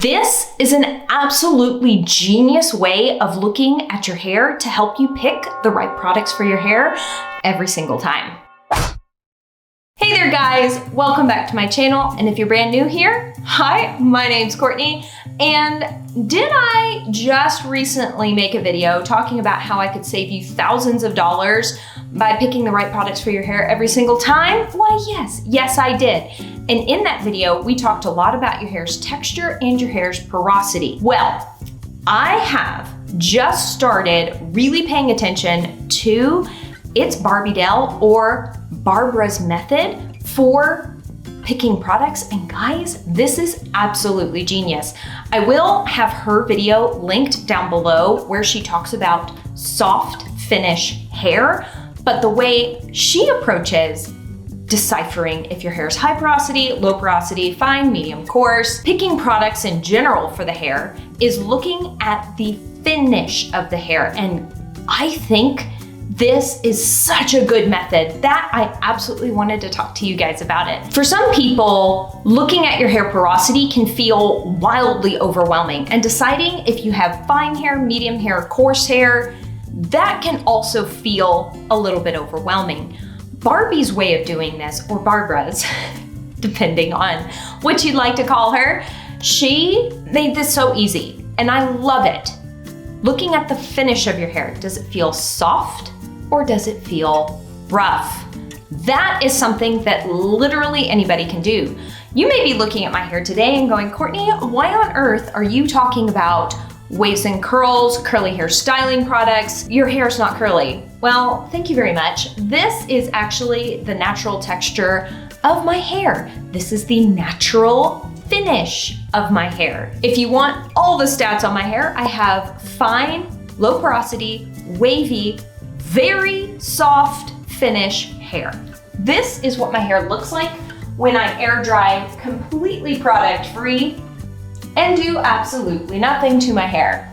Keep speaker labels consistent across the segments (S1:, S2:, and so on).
S1: This is an absolutely genius way of looking at your hair to help you pick the right products for your hair every single time. Hey there guys, welcome back to my channel. And if you're brand new here, hi, my name's Courtney. And did I just recently make a video talking about how I could save you thousands of dollars by picking the right products for your hair every single time? Why, yes, I did. And in that video, we talked a lot about your hair's texture and your hair's porosity. Well, I have just started really paying attention to its Barbie-Dell or Barbara's method for picking products. And guys, this is absolutely genius. I will have her video linked down below where she talks about soft finish hair, but the way she approaches deciphering if your hair is high porosity, low porosity, fine, medium, coarse, picking products in general for the hair is looking at the finish of the hair. And I think this is such a good method that I absolutely wanted to talk to you guys about it. For some people, looking at your hair porosity can feel wildly overwhelming, and deciding if you have fine hair, medium hair, coarse hair, that can also feel a little bit overwhelming. Barbie's way of doing this, or Barbara's, depending on what you'd like to call her, she made this so easy, and I love it. Looking at the finish of your hair, does it feel soft or does it feel rough? That is something that literally anybody can do. You may be looking at my hair today and going, Courtney, why on earth are you talking about waves and curls, curly hair styling products? Your hair's not curly. Well, thank you very much. This is actually the natural texture of my hair. This is the natural finish of my hair. If you want all the stats on my hair, I have fine, low porosity, wavy, very soft finish hair. This is what my hair looks like when I air dry completely product free and do absolutely nothing to my hair.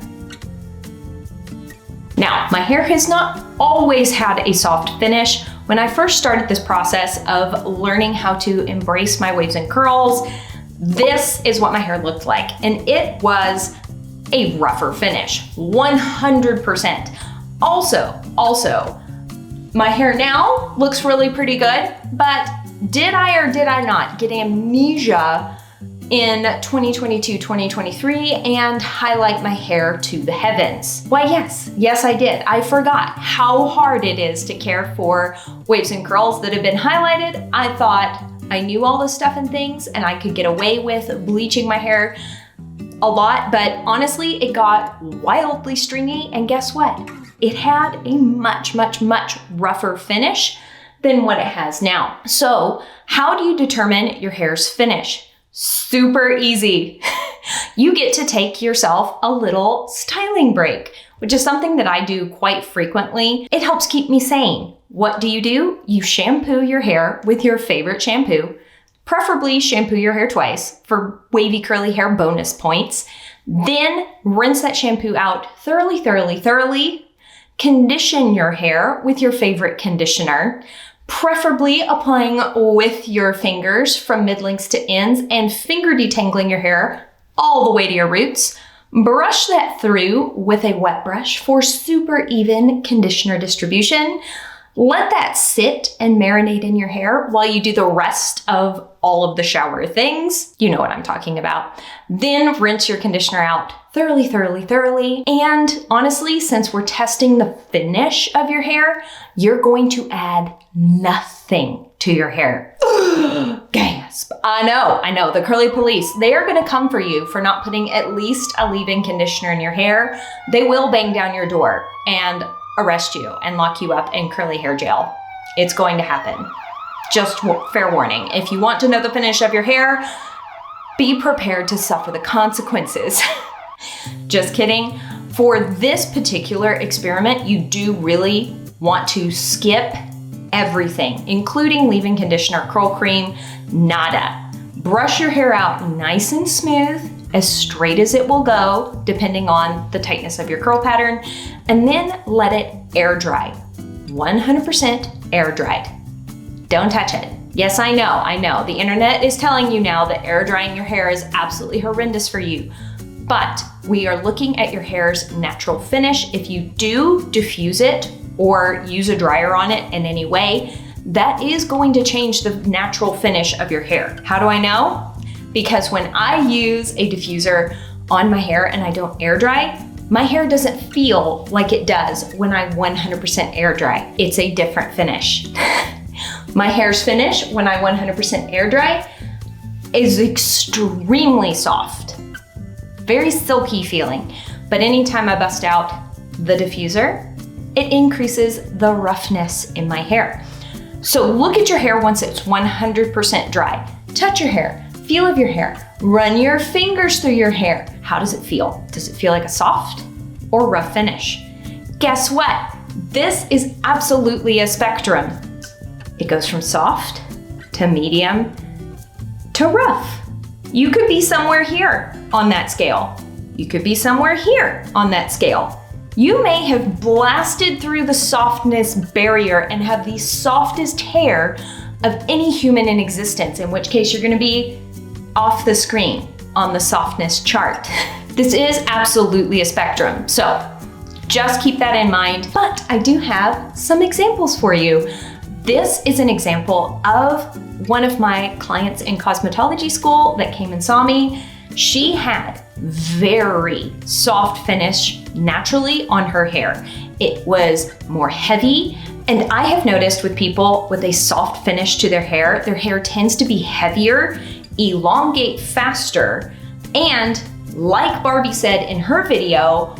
S1: Now, my hair has not always had a soft finish. When I first started this process of learning how to embrace my waves and curls, this is what my hair looked like. And it was a rougher finish, 100%. Also, my hair now looks really pretty good, but did I or did I not get amnesia in 2022, 2023 and highlight my hair to the heavens? Why, yes, I did. I forgot how hard it is to care for waves and curls that have been highlighted. I thought I knew all this stuff and things and I could get away with bleaching my hair a lot, but honestly, it got wildly stringy, and guess what? It had a much rougher finish than what it has now. So how do you determine your hair's finish? Super easy. You get to take yourself a little styling break, which is something that I do quite frequently. It helps keep me sane. What do? You shampoo your hair with your favorite shampoo. Preferably shampoo your hair twice for wavy curly hair bonus points. Then rinse that shampoo out thoroughly. Condition your hair with your favorite conditioner, preferably applying with your fingers from mid-lengths to ends and finger detangling your hair all the way to your roots. Brush that through with a wet brush for super even conditioner distribution. Let that sit and marinate in your hair while you do the rest of all of the shower things. You know what I'm talking about. Then rinse your conditioner out thoroughly. And honestly, since we're testing the finish of your hair, you're going to add nothing to your hair. Gasp. I know, the curly police, they are gonna come for you for not putting at least a leave-in conditioner in your hair. They will bang down your door and arrest you and lock you up in curly hair jail. It's going to happen. Just fair warning. If you want to know the finish of your hair, be prepared to suffer the consequences. Just kidding. For this particular experiment, you do really want to skip everything, including leave-in conditioner, curl cream, nada. Brush your hair out nice and smooth, as straight as it will go, depending on the tightness of your curl pattern, and then let it air dry. 100% air dried. Don't touch it. Yes, I know. The internet is telling you now that air drying your hair is absolutely horrendous for you. But we are looking at your hair's natural finish. If you do diffuse it or use a dryer on it in any way, that is going to change the natural finish of your hair. How do I know? Because when I use a diffuser on my hair and I don't air dry, my hair doesn't feel like it does when I 100% air dry. It's a different finish. My hair's finish when I 100% air dry is extremely soft, very silky feeling. But anytime I bust out the diffuser, it increases the roughness in my hair. So look at your hair once it's 100% dry. Touch your hair, feel of your hair, run your fingers through your hair. How does it feel? Does it feel like a soft or rough finish? Guess what? This is absolutely a spectrum. It goes from soft to medium to rough. You could be somewhere here on that scale. You could be somewhere here on that scale. You may have blasted through the softness barrier and have the softest hair of any human in existence, in which case you're gonna be off the screen on the softness chart. This is absolutely a spectrum, so just keep that in mind. But I do have some examples for you. This is an example of one of my clients in cosmetology school that came and saw me. She had very soft finish naturally on her hair. It was more heavy, and I have noticed with people with a soft finish to their hair tends to be heavier, elongate faster, and like Barbie said in her video,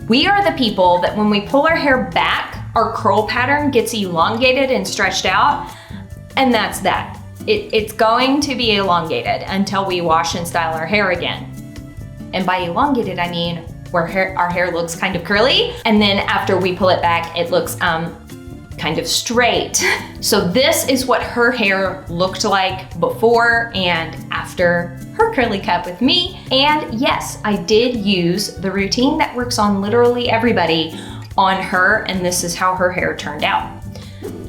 S1: we are the people that when we pull our hair back, our curl pattern gets elongated and stretched out, and that's that. It's going to be elongated until we wash and style our hair again. And by elongated, I mean where our hair looks kind of curly, and then after we pull it back, it looks kind of straight. So this is what her hair looked like before and after her curly cut with me. And yes, I did use the routine that works on literally everybody on her, and this is how her hair turned out.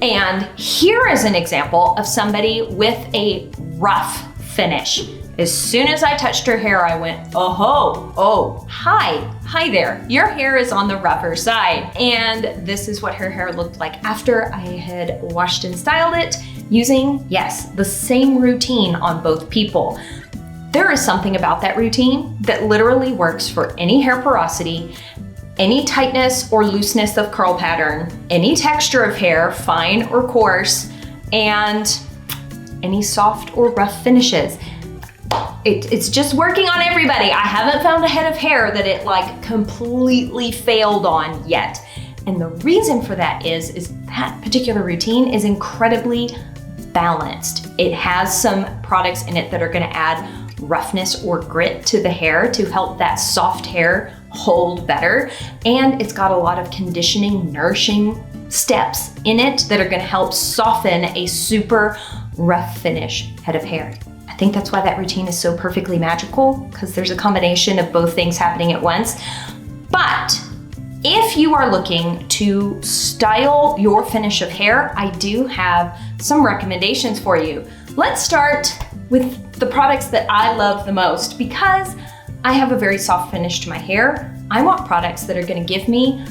S1: And here is an example of somebody with a rough finish. As soon as I touched her hair, I went, hi there. Your hair is on the rougher side. And this is what her hair looked like after I had washed and styled it using, yes, the same routine on both people. There is something about that routine that literally works for any hair porosity, any tightness or looseness of curl pattern, any texture of hair, fine or coarse, and any soft or rough finishes. It's just working on everybody. I haven't found a head of hair that it like completely failed on yet. And the reason for that is that particular routine is incredibly balanced. It has some products in it that are gonna add roughness or grit to the hair to help that soft hair hold better. And it's got a lot of conditioning, nourishing steps in it that are gonna help soften a super rough finish head of hair. I think that's why that routine is so perfectly magical, because there's a combination of both things happening at once. But if you are looking to style your finish of hair, I do have some recommendations for you. Let's start with the products that I love the most. Because I have a very soft finish to my hair, I want products that are gonna give me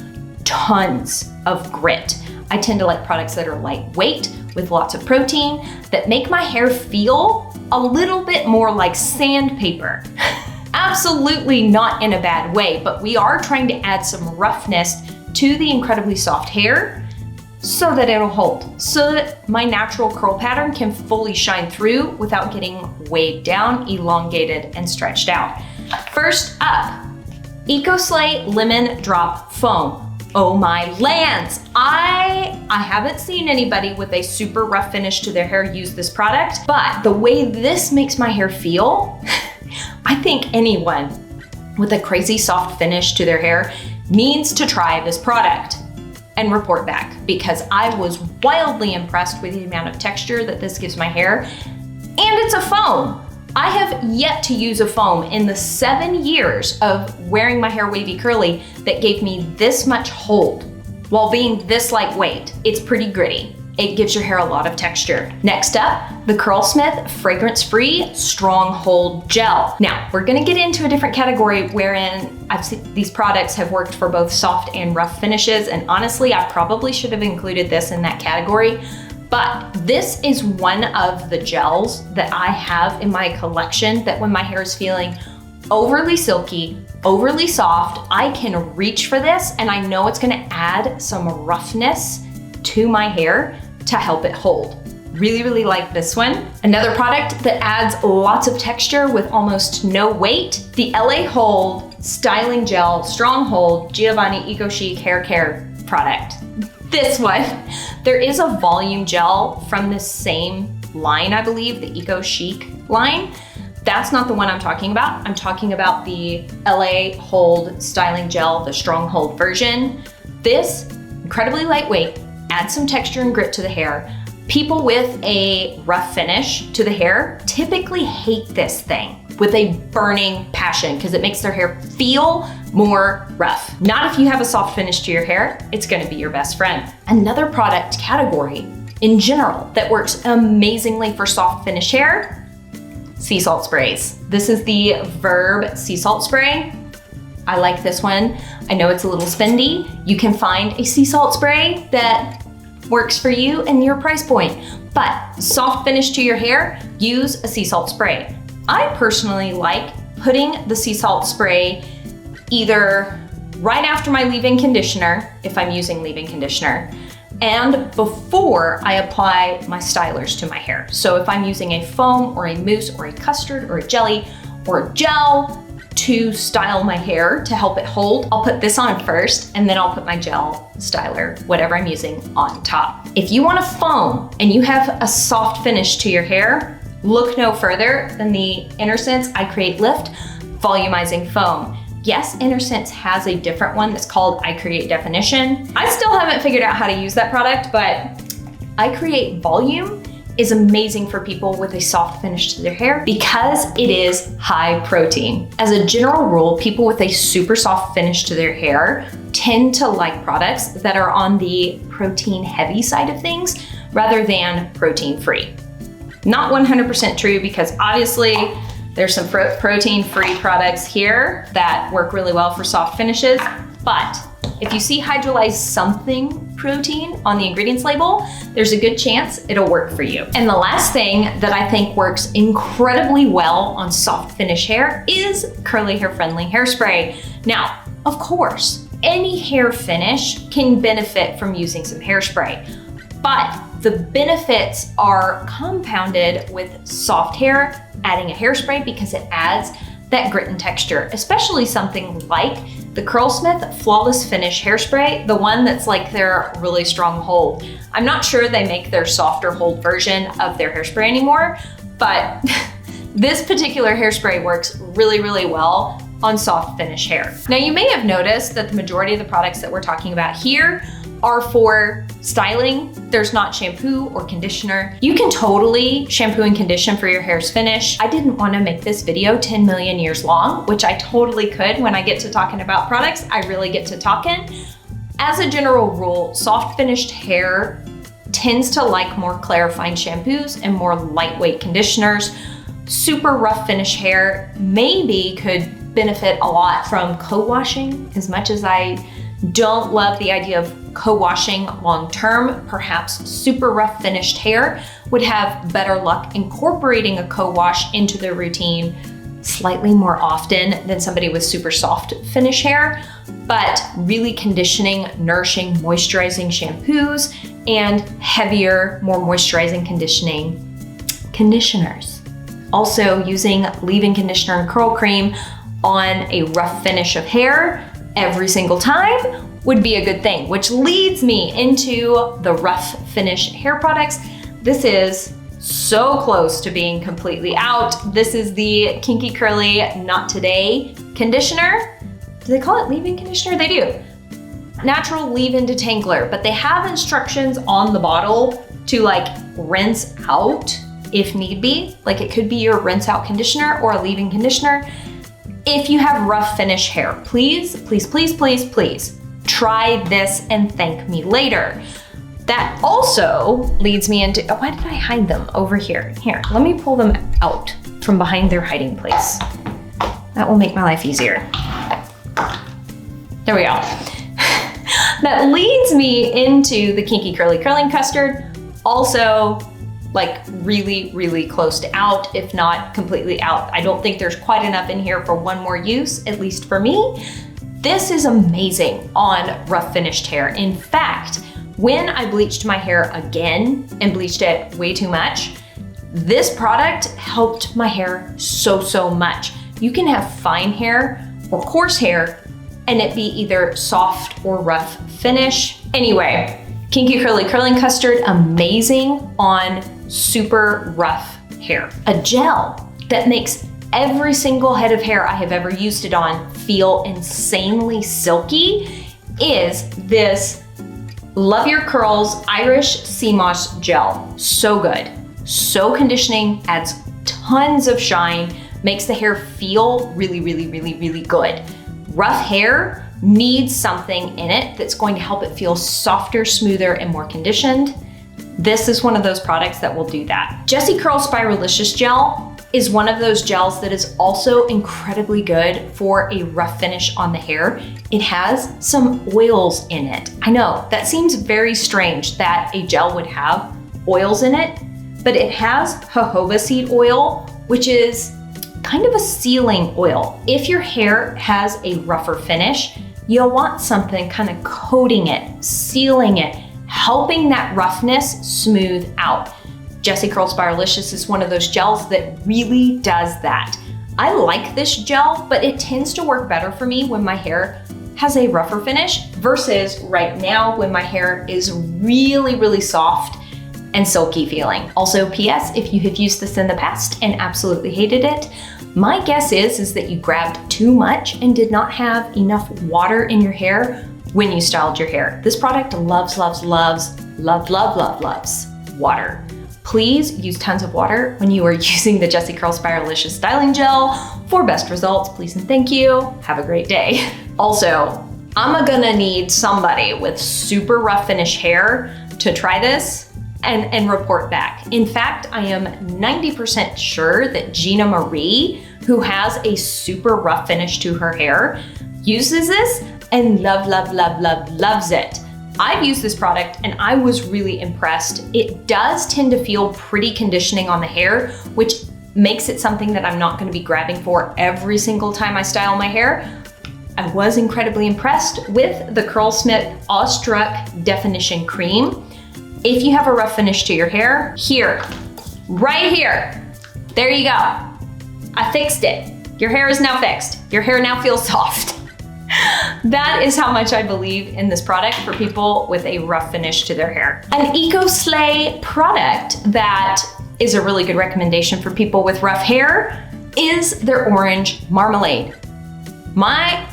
S1: tons of grit. I tend to like products that are lightweight with lots of protein that make my hair feel a little bit more like sandpaper. Absolutely not in a bad way, but we are trying to add some roughness to the incredibly soft hair so that it'll hold, so that my natural curl pattern can fully shine through without getting weighed down, elongated, and stretched out. First up, EcoSlay Lemon Drop Foam. Oh my lands! I haven't seen anybody with a super rough finish to their hair use this product, but the way this makes my hair feel, I think anyone with a crazy soft finish to their hair needs to try this product and report back, because I was wildly impressed with the amount of texture that this gives my hair. And it's a foam. I have yet to use a foam in the 7 years of wearing my hair wavy curly that gave me this much hold while being this lightweight. It's pretty gritty. It gives your hair a lot of texture. Next up, the Curlsmith fragrance-free stronghold gel. Now, we're gonna get into a different category wherein I've seen these products have worked for both soft and rough finishes, and honestly, I probably should have included this in that category, but this is one of the gels that I have in my collection that when my hair is feeling overly silky, overly soft, I can reach for this and I know it's gonna add some roughness to my hair to help it hold. Really, really like this one. Another product that adds lots of texture with almost no weight, the LA Hold Styling Gel Stronghold Giovanni Eco Chic Hair Care product. This one, there is a volume gel from the same line, I believe, the Eco Chic line. That's not the one I'm talking about. I'm talking about the LA Hold Styling Gel, the Stronghold version. This, incredibly lightweight, adds some texture and grit to the hair. People with a rough finish to the hair typically hate this thing with a burning passion because it makes their hair feel more rough. Not if you have a soft finish to your hair, it's gonna be your best friend. Another product category in general that works amazingly for soft finish hair, sea salt sprays. This is the Verb Sea Salt Spray. I like this one. I know it's a little spendy. You can find a sea salt spray that works for you and your price point. But soft finish to your hair, use a sea salt spray. I personally like putting the sea salt spray either right after my leave-in conditioner, if I'm using leave-in conditioner, and before I apply my stylers to my hair. So if I'm using a foam or a mousse or a custard or a jelly or a gel to style my hair to help it hold, I'll put this on first and then I'll put my gel styler, whatever I'm using, on top. If you want a foam and you have a soft finish to your hair, look no further than the Intersense I Create Lift Volumizing Foam. Yes, Intersense has a different one that's called I Create Definition. I still haven't figured out how to use that product, but I Create Volume is amazing for people with a soft finish to their hair because it is high protein. As a general rule, people with a super soft finish to their hair tend to like products that are on the protein heavy side of things rather than protein free. Not 100% true because obviously there's some protein free products here that work really well for soft finishes, but if you see hydrolyzed something protein on the ingredients label, there's a good chance it'll work for you. And the last thing that I think works incredibly well on soft finish hair is curly hair friendly hairspray. Now, of course, any hair finish can benefit from using some hairspray, but the benefits are compounded with soft hair adding a hairspray because it adds that grit and texture, especially something like the Curlsmith Flawless Finish Hairspray, the one that's like their really strong hold. I'm not sure they make their softer hold version of their hairspray anymore, but this particular hairspray works really, really well on soft finish hair. Now you may have noticed that the majority of the products that we're talking about here are for styling. There's not shampoo or conditioner. You can totally shampoo and condition for your hair's finish. I didn't want to make this video 10 million years long, which I totally could. When I get to talking about products, I really get to talking. As a general rule, soft finished hair tends to like more clarifying shampoos and more lightweight conditioners. Super rough finish hair maybe could benefit a lot from co-washing. As much as I don't love the idea of co-washing long-term, perhaps super rough finished hair would have better luck incorporating a co-wash into their routine slightly more often than somebody with super soft finish hair, but really conditioning, nourishing, moisturizing shampoos and heavier, more moisturizing conditioners. Also using leave-in conditioner and curl cream on a rough finish of hair every single time would be a good thing, which leads me into the rough finish hair products. This is so close to being completely out. This is the Kinky Curly Not Today conditioner. Do they call it leave-in conditioner? They do. Natural leave-in detangler, but they have instructions on the bottle to like rinse out if need be. Like it could be your rinse out conditioner or a leave-in conditioner. If you have rough finish hair, please, please, please, please, please try this and thank me later. That also leads me into, why did I hide them over here? Here, let me pull them out from behind their hiding place. That will make my life easier. There we go. That leads me into the Kinky Curly Curling Custard. Also, like really, really close to out, if not completely out. I don't think there's quite enough in here for one more use, at least for me. This is amazing on rough finished hair. In fact, when I bleached my hair again and bleached it way too much, this product helped my hair so much. You can have fine hair or coarse hair and it be either soft or rough finish. Anyway, Kinky Curly Curling Custard, amazing on super rough hair. A gel that makes every single head of hair I have ever used it on feel insanely silky is this Love Your Curls Irish Sea Moss Gel. So good, so conditioning, adds tons of shine, makes the hair feel really good. Rough hair needs something in it that's going to help it feel softer, smoother, and more conditioned. This is one of those products that will do that. Jessie Curl Spiralicious Gel is one of those gels that is also incredibly good for a rough finish on the hair. It has some oils in it. I know that seems very strange that a gel would have oils in it, but it has jojoba seed oil, which is kind of a sealing oil. If your hair has a rougher finish, you'll want something kind of coating it, sealing it, helping that roughness smooth out. Jessie Curl Spiralicious is one of those gels that really does that. I like this gel, but it tends to work better for me when my hair has a rougher finish versus right now when my hair is really soft and silky feeling. Also, PS, if you have used this in the past and absolutely hated it, my guess is that you grabbed too much and did not have enough water in your hair when you styled your hair. This product loves water. Please use tons of water when you are using the Jessie Curl Spiralicious Styling Gel for best results. Please and thank you. Have a great day. Also, I'm gonna need somebody with super rough finish hair to try this and report back. In fact, I am 90% sure that Gina Marie, who has a super rough finish to her hair, uses this and loves it. I've used this product and I was really impressed. It does tend to feel pretty conditioning on the hair, which makes it something that I'm not gonna be grabbing for every single time I style my hair. I was incredibly impressed with the Curlsmith Awestruck Definition Cream. If you have a rough finish to your hair, here, right here, there you go. I fixed it. Your hair is now fixed. Your hair now feels soft. That is how much I believe in this product for people with a rough finish to their hair. An EcoSlay product that is a really good recommendation for people with rough hair is their orange marmalade. My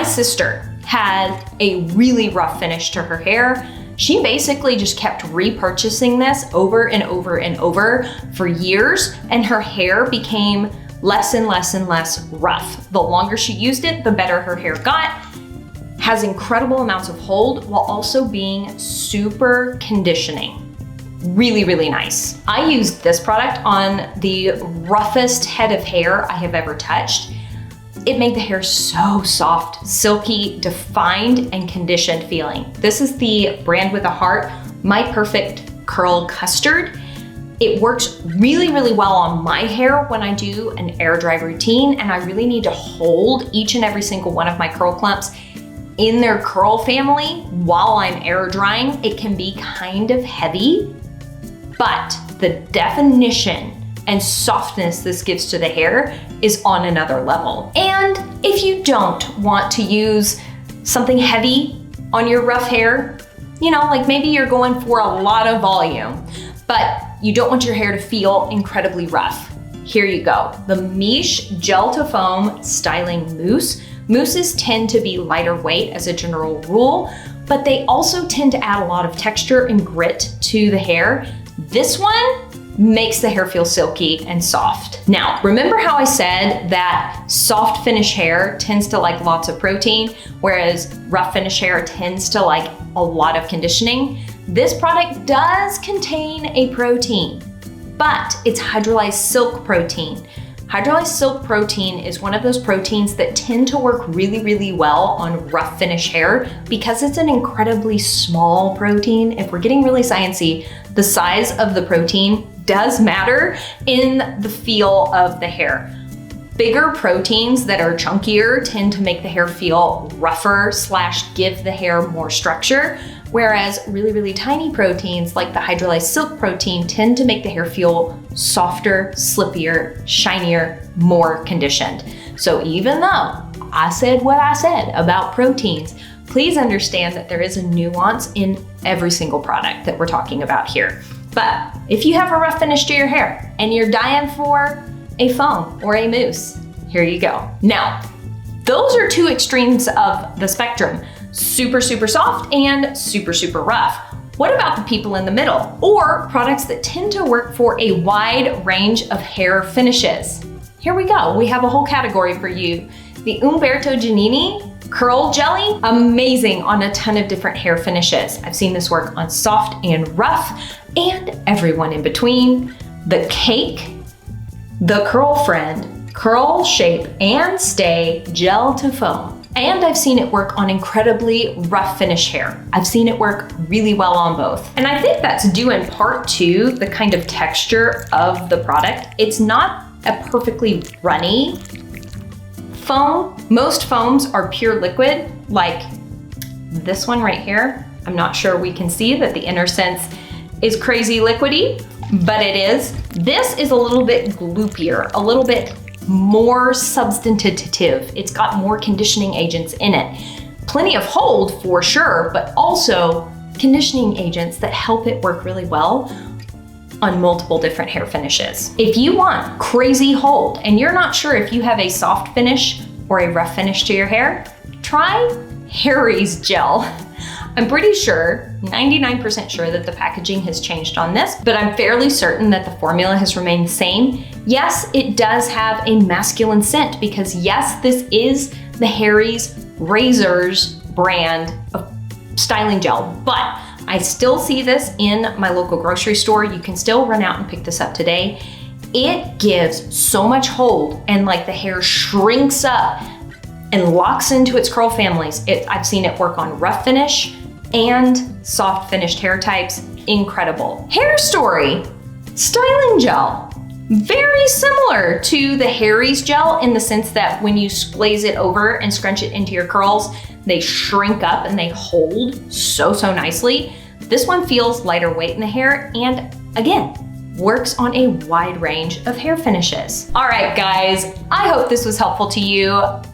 S1: sister had a really rough finish to her hair. She basically just kept repurchasing this over and over for years, and her hair became less and less rough. The longer she used it, the better her hair got. Has incredible amounts of hold while also being super conditioning. Really nice. I used this product on the roughest head of hair I have ever touched. It made the hair so soft, silky, defined, and conditioned feeling. This is the brand with a heart, My Perfect Curl Custard. It works really well on my hair when I do an air dry routine, and I really need to hold each and every single one of my curl clumps in their curl family while I'm air drying. It can be kind of heavy, but the definition and softness this gives to the hair is on another level. And if you don't want to use something heavy on your rough hair, you know, like maybe you're going for a lot of volume, but you don't want your hair to feel incredibly rough. Here you go, the Miche Gel to Foam Styling Mousse. Mousses tend to be lighter weight as a general rule, but they also tend to add a lot of texture and grit to the hair. This one makes the hair feel silky and soft. Now, remember how I said that soft finish hair tends to like lots of protein, whereas rough finish hair tends to like a lot of conditioning? This product does contain a protein, but it's hydrolyzed silk protein. Hydrolyzed silk protein is one of those proteins that tend to work really, really well on rough finish hair because it's an incredibly small protein. If we're getting really sciencey, the size of the protein does matter in the feel of the hair. Bigger proteins that are chunkier tend to make the hair feel rougher / give the hair more structure, whereas really, really tiny proteins like the hydrolyzed silk protein tend to make the hair feel softer, slippier, shinier, more conditioned. So even though I said what I said about proteins, please understand that there is a nuance in every single product that we're talking about here. But if you have a rough finish to your hair and you're dying for a foam or a mousse, here you go. Now, those are two extremes of the spectrum, super, super soft and super, super rough. What about the people in the middle, or products that tend to work for a wide range of hair finishes? Here we go, we have a whole category for you. The Umberto Giannini Curl Jelly, amazing on a ton of different hair finishes. I've seen this work on soft and rough and everyone in between. The Cake, the Curl Friend, Curl Shape and Stay Gel to Foam. And I've seen it work on incredibly rough finish hair. I've seen it work really well on both. And I think that's due in part to the kind of texture of the product. It's not a perfectly runny foam. Most foams are pure liquid, like this one right here. I'm not sure we can see that the inner sense is crazy liquidy, but it is. This is a little bit gloopier, a little bit more substantive. It's got more conditioning agents in it. Plenty of hold for sure, but also conditioning agents that help it work really well on multiple different hair finishes. If you want crazy hold and you're not sure if you have a soft finish or a rough finish to your hair, try Harry's gel. I'm pretty sure, 99% sure that the packaging has changed on this, but I'm fairly certain that the formula has remained the same. Yes, it does have a masculine scent because yes, this is the Harry's Razors brand of styling gel, but I still see this in my local grocery store. You can still run out and pick this up today. It gives so much hold and like the hair shrinks up and locks into its curl families. I've seen it work on rough finish and soft finished hair types. Incredible. Hair Story styling gel. Very similar to the Harry's gel in the sense that when you glaze it over and scrunch it into your curls, they shrink up and they hold so nicely. This one feels lighter weight in the hair and again, works on a wide range of hair finishes. All right, guys, I hope this was helpful to you.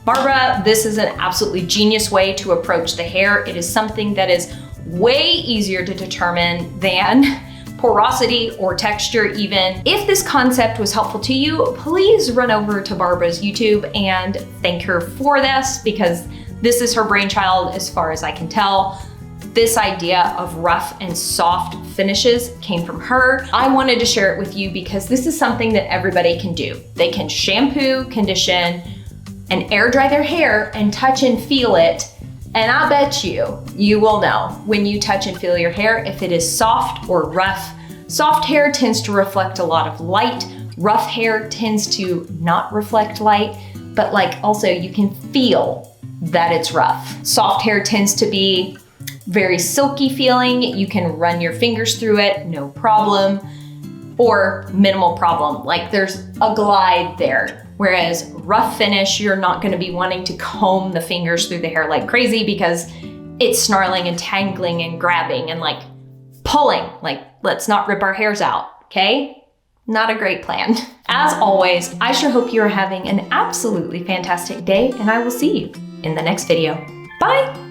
S1: Barbara, this is an absolutely genius way to approach the hair. It is something that is way easier to determine than porosity or texture even. If this concept was helpful to you, please run over to Barbara's YouTube and thank her for this because this is her brainchild as far as I can tell. This idea of rough and soft finishes came from her. I wanted to share it with you because this is something that everybody can do. They can shampoo, condition, and air dry their hair and touch and feel it. And I bet you will know when you touch and feel your hair if it is soft or rough. Soft hair tends to reflect a lot of light. Rough hair tends to not reflect light, but like also you can feel that it's rough. Soft hair tends to be very silky feeling. You can run your fingers through it, no problem, or minimal problem. Like there's a glide there. Whereas rough finish, you're not gonna be wanting to comb the fingers through the hair like crazy because it's snarling and tangling and grabbing and like pulling, like let's not rip our hairs out, okay? Not a great plan. As always, I sure hope you are having an absolutely fantastic day and I will see you in the next video. Bye.